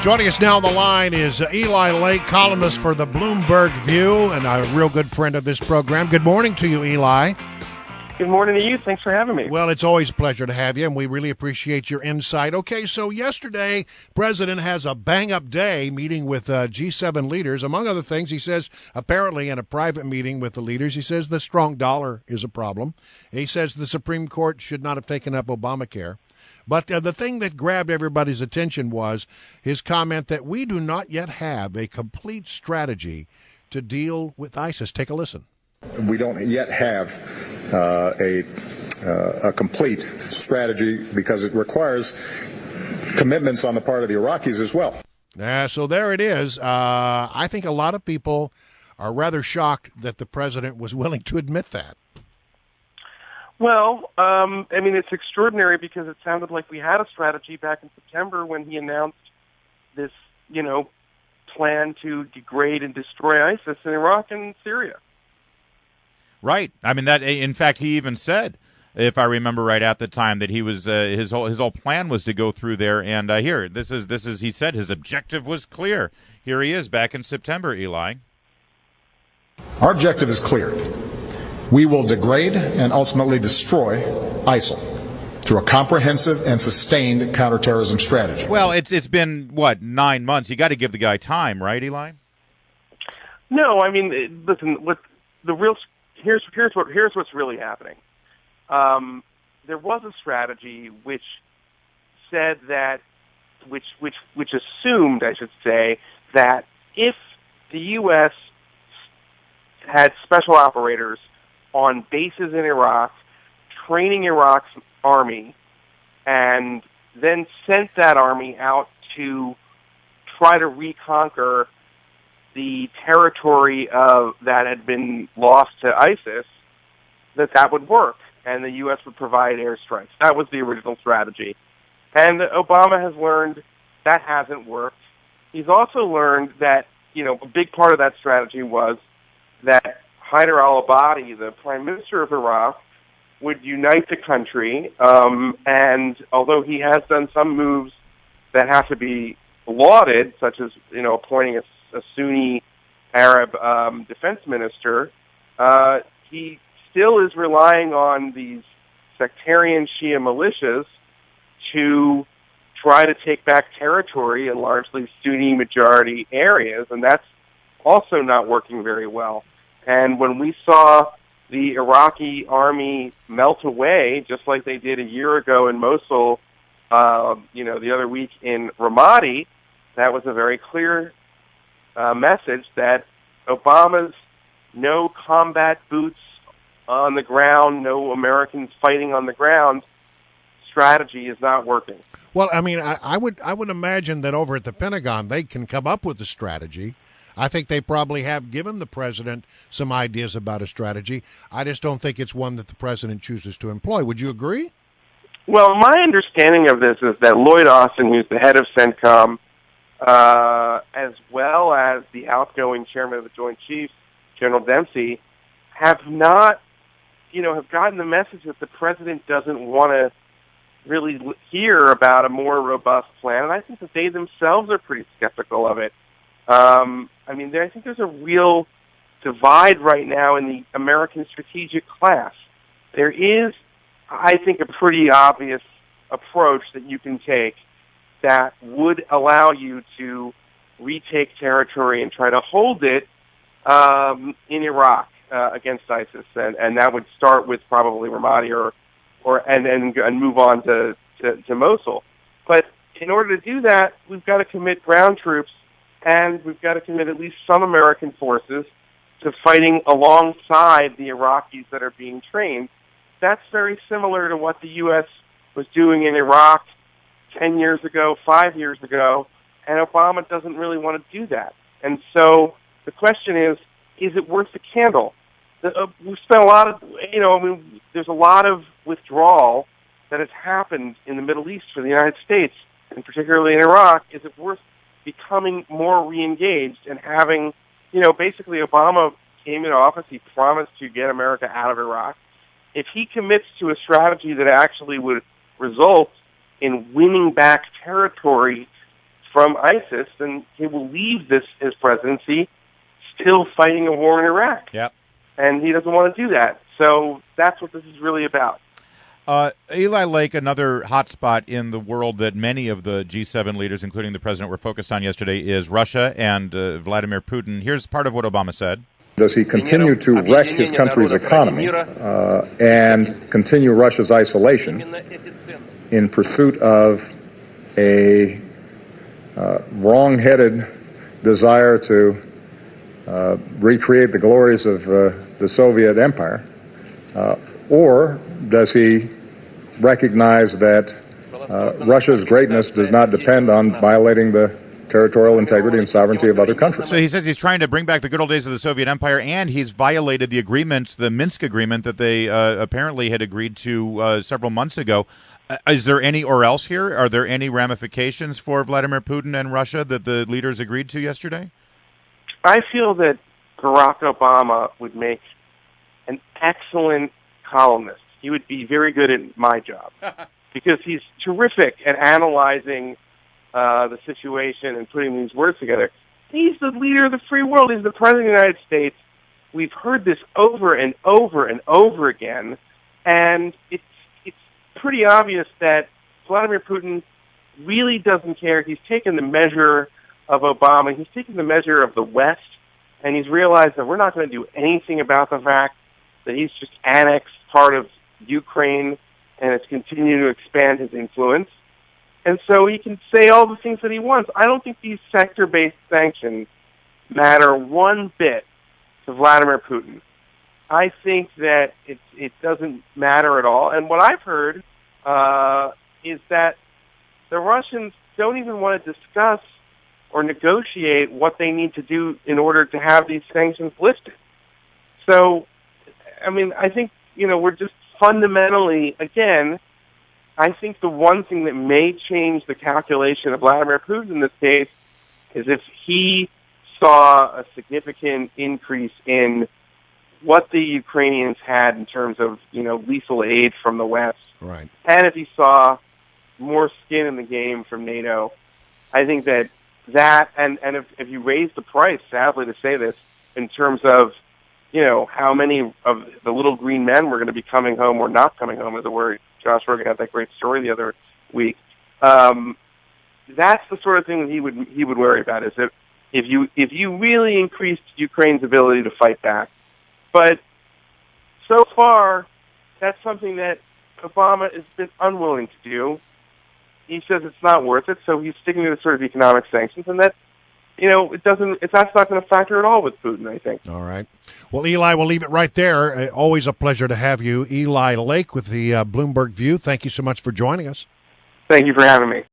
Joining us now on the line is Eli Lake, columnist for the Bloomberg View, and a real good friend of this program. Good morning to you, Eli. Good morning to you. Thanks for having me. Well, it's always a pleasure to have you, and we really appreciate your insight. Okay, so yesterday, President has a bang-up day meeting with G7 leaders. Among other things, he says, apparently in a private meeting with the leaders, he says the strong dollar is a problem. He says the Supreme Court should not have taken up Obamacare. But the thing that grabbed everybody's attention was his comment that we do not yet have a complete strategy to deal with ISIS. Take a listen. We don't yet have a complete strategy because it requires commitments on the part of the Iraqis as well. So there it is. I think a lot of people are rather shocked that the president was willing to admit that. Well, it's extraordinary because it sounded like we had a strategy back in September when he announced this, plan to degrade and destroy ISIS in Iraq and Syria. Right. I mean, that. In fact, he even said, if I remember right at the time, that he was his whole plan was to go through there. And here, this is he said his objective was clear. Here he is back in September, Eli. Our objective is clear. We will degrade and ultimately destroy ISIL through a comprehensive and sustained counterterrorism strategy. Well, it's been, 9 months? You got to give the guy time, right, Eli? No, listen, with the real here's what's really happening. There was a strategy which said that which assumed, I should say, that if the U.S. had special operators on bases in Iraq, training Iraq's army, and then sent that army out to try to reconquer the territory that had been lost to ISIS, that would work, and the U.S. would provide airstrikes. That was the original strategy. And Obama has learned that hasn't worked. He's also learned that, a big part of that strategy was that Haider al-Abadi, the prime minister of Iraq, would unite the country, and although he has done some moves that have to be lauded, such as, appointing a Sunni Arab defense minister, he still is relying on these sectarian Shia militias to try to take back territory in largely Sunni majority areas, and that's also not working very well. And when we saw the Iraqi army melt away, just like they did a year ago in Mosul, the other week in Ramadi, that was a very clear message that Obama's no combat boots on the ground, no Americans fighting on the ground strategy is not working. Well, I would imagine that over at the Pentagon they can come up with a strategy. I think they probably have given the president some ideas about a strategy. I just don't think it's one that the president chooses to employ. Would you agree? Well, my understanding of this is that Lloyd Austin, who's the head of CENTCOM, as well as the outgoing chairman of the Joint Chiefs, General Dempsey, have not, have gotten the message that the president doesn't want to really hear about a more robust plan, and I think that they themselves are pretty skeptical of it. I think there's a real divide right now in the American strategic class. There is, I think, a pretty obvious approach that you can take that would allow you to retake territory and try to hold it in Iraq against ISIS, and that would start with probably Ramadi and move on to Mosul. But in order to do that, we've got to commit ground troops, and we've got to commit at least some American forces to fighting alongside the Iraqis that are being trained. That's very similar to what the U.S. was doing in Iraq 10 years ago, 5 years ago, and Obama doesn't really want to do that. And so the question is it worth the candle? We've spent a lot of, there's a lot of withdrawal that has happened in the Middle East for the United States, and particularly in Iraq. Is it worth becoming more re-engaged and having, basically Obama came into office, he promised to get America out of Iraq. If he commits to a strategy that actually would result in winning back territory from ISIS, then he will leave his presidency still fighting a war in Iraq. Yep. And he doesn't want to do that. So that's what this is really about. Eli Lake, another hotspot in the world that many of the G7 leaders, including the president, were focused on yesterday, is Russia and Vladimir Putin. Here's part of what Obama said. Does he continue to wreck his country's economy and continue Russia's isolation in pursuit of a wrong-headed desire to recreate the glories of the Soviet Empire? Or does he recognize that Russia's greatness does not depend on violating the territorial integrity and sovereignty of other countries? So he says he's trying to bring back the good old days of the Soviet Empire, and he's violated the agreement, the Minsk agreement that they apparently had agreed to several months ago. Is there any or else here? Are there any ramifications for Vladimir Putin and Russia that the leaders agreed to yesterday? I feel that Barack Obama would make an excellent columnist. He would be very good at my job because he's terrific at analyzing the situation and putting these words together. He's the leader of the free world. He's the president of the United States. We've heard this over and over and over again, and it's pretty obvious that Vladimir Putin really doesn't care. He's taken the measure of Obama. He's taken the measure of the West, and he's realized that we're not going to do anything about the fact that he's just annexed part of Ukraine and is continuing to expand his influence. And so he can say all the things that he wants. I don't think these sector-based sanctions matter one bit to Vladimir Putin. I think that it doesn't matter at all. And what I've heard is that the Russians don't even want to discuss or negotiate what they need to do in order to have these sanctions lifted. So, I mean, I think, we're just fundamentally, again, I think the one thing that may change the calculation of Vladimir Putin in this case is if he saw a significant increase in what the Ukrainians had in terms of, lethal aid from the West. Right. And if he saw more skin in the game from NATO, I think that and if you raise the price, sadly to say this, in terms of, how many of the little green men were going to be coming home or not coming home, as it were. Josh Rogan had that great story the other week. That's the sort of thing that he would worry about, is that if you really increased Ukraine's ability to fight back. But so far, that's something that Obama has been unwilling to do. He says it's not worth it, so he's sticking to the sort of economic sanctions, and that, that's not going to factor at all with Putin, I think. All right. Well, Eli, we'll leave it right there. Always a pleasure to have you. Eli Lake with the Bloomberg View. Thank you so much for joining us. Thank you for having me.